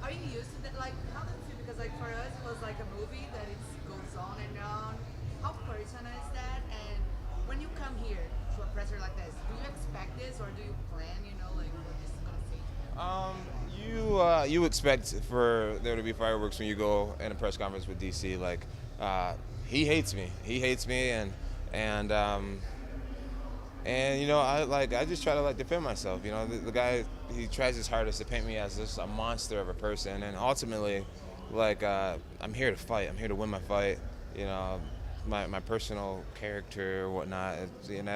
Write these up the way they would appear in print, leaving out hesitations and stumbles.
Are you used to that? Like, how does it feel? Because like for us, it was like a movie that it goes on and on. How personal is that? And when you come here to a presser like this, do you expect this or do you plan? You know, like what this is gonna say to them? You expect for there to be fireworks when you go in a press conference with DC. Like, he hates me. He hates me, and and I just try to like defend myself. The guy, he tries his hardest to paint me as just a monster of a person, and ultimately, like, I'm here to fight. I'm here to win my fight. You know, my personal character or whatnot.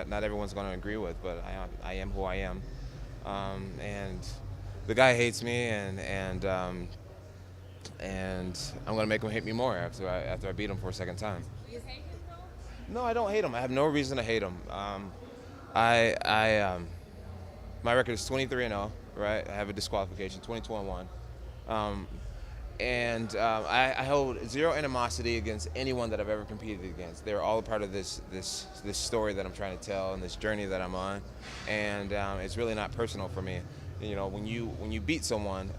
Not everyone's going to agree with, but I am who I am. And the guy hates me, and I'm gonna make him hate me more after I beat him for a second time. Do you hate him though? No, I don't hate him. I have no reason to hate him. I my record is 23-0, right? I have a disqualification, 22-1. I hold zero animosity against anyone that I've ever competed against. They're all a part of this story that I'm trying to tell and this journey that I'm on, and it's really not personal for me. When you beat someone,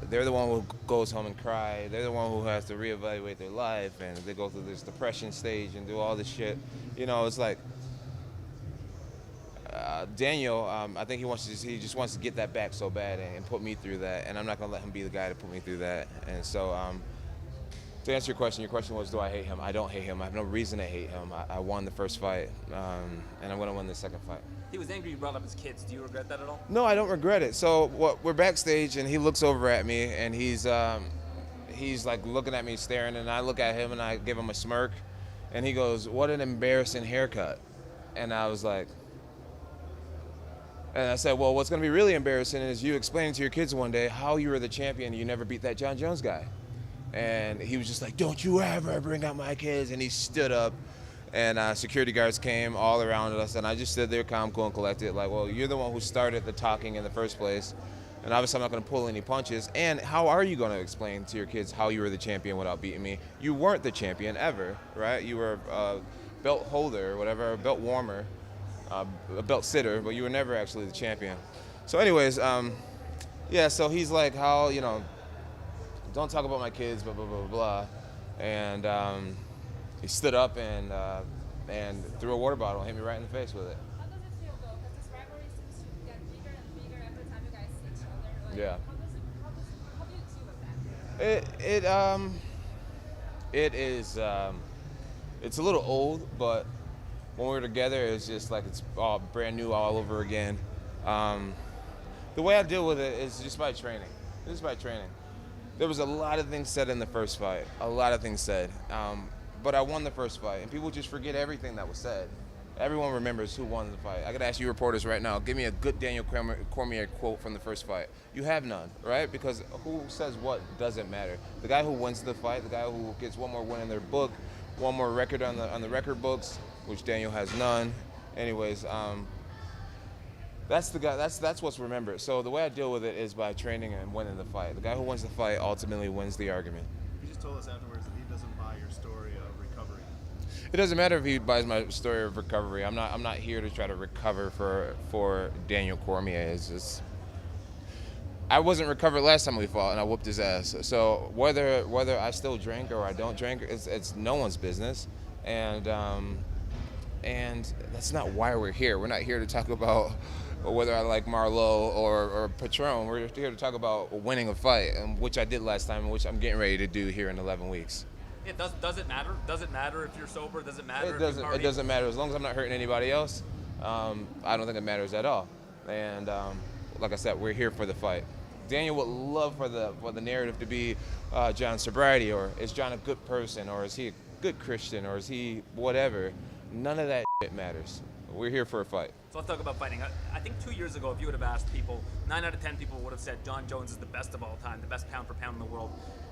they're the one who goes home and cry. They're the one who has to reevaluate their life, and they go through this depression stage and do all this shit. It's like Daniel. I think he just wants to get that back so bad and put me through that, and I'm not gonna let him be the guy to put me through that. And so, to answer your question was, do I hate him? I don't hate him. I have no reason to hate him. I won the first fight, and I'm gonna win the second fight. He was angry you brought up his kids. Do you regret that at all? No, I don't regret it. So we're backstage, and he looks over at me, and he's like looking at me, staring, and I look at him, and I give him a smirk, and he goes, "What an embarrassing haircut." And I was like, and I said, well, what's going to be really embarrassing is you explaining to your kids one day how you were the champion and you never beat that Jon Jones guy. And he was just like, don't you ever bring out my kids. And he stood up, and security guards came all around us, and I just stood there calm, cool, and collected, like, well, you're the one who started the talking in the first place, and obviously I'm not going to pull any punches. And how are you going to explain to your kids how you were the champion without beating me? You weren't the champion ever, right? You were a belt holder or whatever, a belt warmer. A belt sitter, but you were never actually the champion. So anyways, yeah, so he's like, how, don't talk about my kids, blah, blah, blah, blah. And he stood up and threw a water bottle and hit me right in the face with it. How does it feel though? Because this rivalry seems to get bigger and bigger every time you guys see each other. Like, Yeah. How do you deal with that? It is, it's a little old, but when we're together, it's just like it's all brand new all over again. The way I deal with it is just by training. Just by training. There was a lot of things said in the first fight. A lot of things said. But I won the first fight, and people just forget everything that was said. Everyone remembers who won the fight. I could ask you reporters right now, give me a good Daniel Cormier quote from the first fight. You have none, right? Because who says what doesn't matter. The guy who wins the fight, the guy who gets one more win in their book, one more record on the record books, which Daniel has none. Anyways, that's the guy. That's what's remembered. So the way I deal with it is by training and winning the fight. The guy who wins the fight ultimately wins the argument. He just told us afterwards that he doesn't buy your story of recovery. It doesn't matter if he buys my story of recovery. I'm not here to try to recover for Daniel Cormier. It's just, I wasn't recovered last time we fought, and I whooped his ass. So whether I still drink or I don't drink, it's no one's business. And that's not why we're here. We're not here to talk about whether I like Marlowe or Patron. We're here to talk about winning a fight, which I did last time, and which I'm getting ready to do here in 11 weeks. Does it matter? Does it matter if you're sober? Does it matter It doesn't matter. As long as I'm not hurting anybody else, I don't think it matters at all. And like I said, we're here for the fight. Daniel would love for the narrative to be Jon's sobriety, or is Jon a good person, or is he a good Christian, or is he whatever. None of that shit matters. We're here for a fight. So let's talk about fighting. I think 2 years ago, if you would have asked people, 9 out of 10 people would have said Jon Jones is the best of all time, the best pound for pound in the world.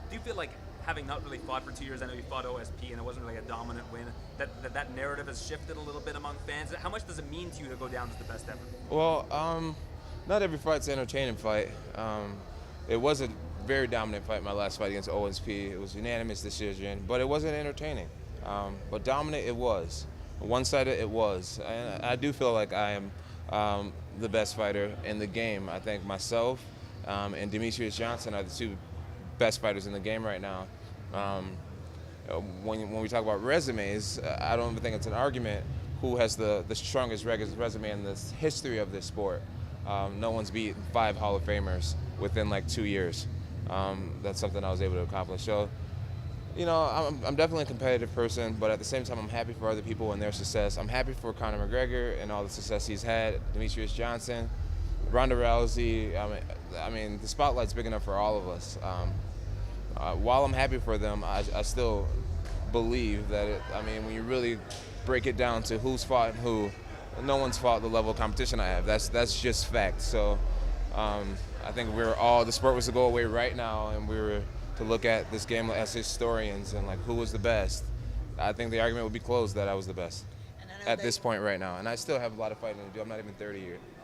Do you feel like, having not really fought for 2 years, I know you fought OSP and it wasn't really a dominant win, that narrative has shifted a little bit among fans? How much does it mean to you to go down as the best ever? Well, not every fight's an entertaining fight. It was a very dominant fight, my last fight against OSP. It was a unanimous decision, but it wasn't entertaining. But dominant it was. One-sided it was. And I do feel like I am the best fighter in the game. I think myself and Demetrius Johnson are the two best fighters in the game right now. When we talk about resumes, I don't even think it's an argument who has the strongest resume in the history of this sport. No one's beat 5 Hall of Famers within like 2 years. That's something I was able to accomplish. So, you know, I'm definitely a competitive person, but at the same time, I'm happy for other people and their success. I'm happy for Conor McGregor and all the success he's had, Demetrius Johnson, Ronda Rousey. I mean, the spotlight's big enough for all of us. While I'm happy for them, I still believe that, when you really break it down to who's fought and who, no one's fought the level of competition I have. That's just fact. So I think the sport was to go away right now and we were to look at this game as historians and like who was the best. I think the argument would be closed that I was the best at this point right now. And I still have a lot of fighting to do. I'm not even 30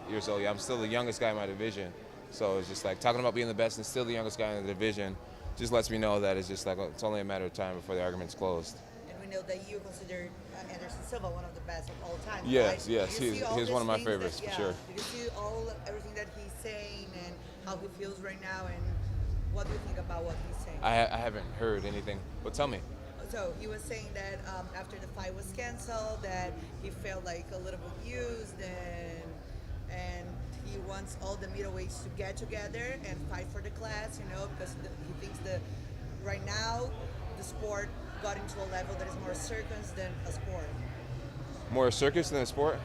years old yet. I'm still the youngest guy in my division. So it's just like talking about being the best and still the youngest guy in the division just lets me know that it's just like it's only a matter of time before the argument's closed. And we know that you consider Anderson Silva one of the best of all time. Yes, right? yes, he's one of my favorites for sure. Did you see everything that he's saying and how he feels right now, and what do you think about what he's saying? I haven't heard anything, but tell me. So he was saying that after the fight was canceled, that he felt like a little bit used, and he wants all the middleweights to get together and fight for the class, because he thinks that right now the sport got into a level that is more circus than a sport. More a circus than a sport?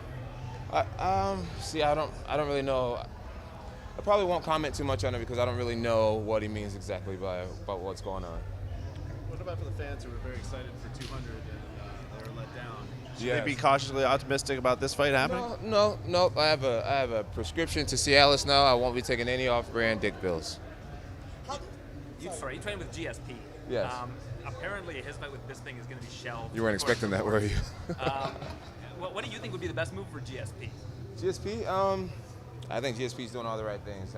I don't really know. I probably won't comment too much on it because I don't really know what he means exactly about what's going on. What about for the fans who were very excited for 200 and they were let down? Should Yes. they be cautiously optimistic about this fight happening? No. I have a prescription to Cialis now. I won't be taking any off-brand dick pills. You trained with GSP. Yes. Apparently, his fight with Bisping is going to be shelved. You weren't expecting that, were you? What do you think would be the best move for GSP? GSP, I think GSP's doing all the right things.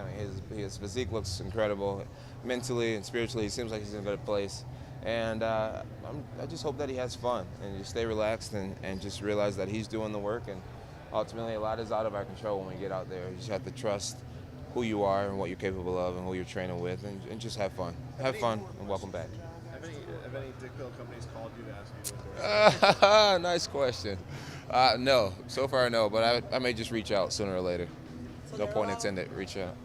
His physique looks incredible. Mentally and spiritually, he seems like he's in a good place. And I just hope that he has fun and just stay relaxed and just realize that he's doing the work. And ultimately, a lot is out of our control when we get out there. You just have to trust who you are and what you're capable of and who you're training with, and just have fun. Have fun and welcome back. Have any dick pill companies called you to ask you to endorse? Nice question. No, so far no, but I may just reach out sooner or later. So No point intended. Reach out.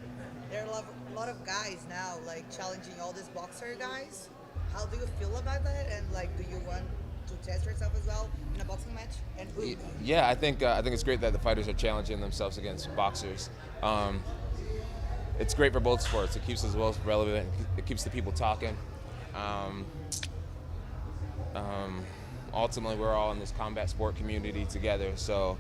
There are a lot of guys now like challenging all these boxer guys. How do you feel about that? And like, do you want to test yourself as well in a boxing match? And who? Yeah, I think it's great that the fighters are challenging themselves against boxers. It's great for both sports. It keeps us both relevant. It keeps the people talking. Ultimately, we're all in this combat sport community together. So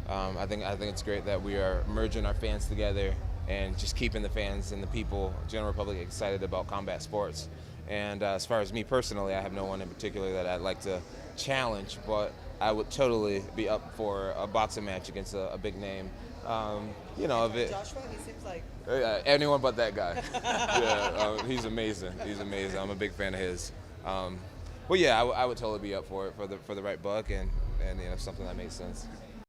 I think it's great that we are merging our fans together and just keeping the fans and the people, general public, excited about combat sports. And as far as me personally, I have no one in particular that I'd like to challenge, but I would totally be up for a boxing match against a big name. If it. Joshua, he seems like. Anyone but that guy. Yeah, he's amazing. He's amazing. I'm a big fan of his. But yeah, I would totally be up for it for the right buck and something that makes sense.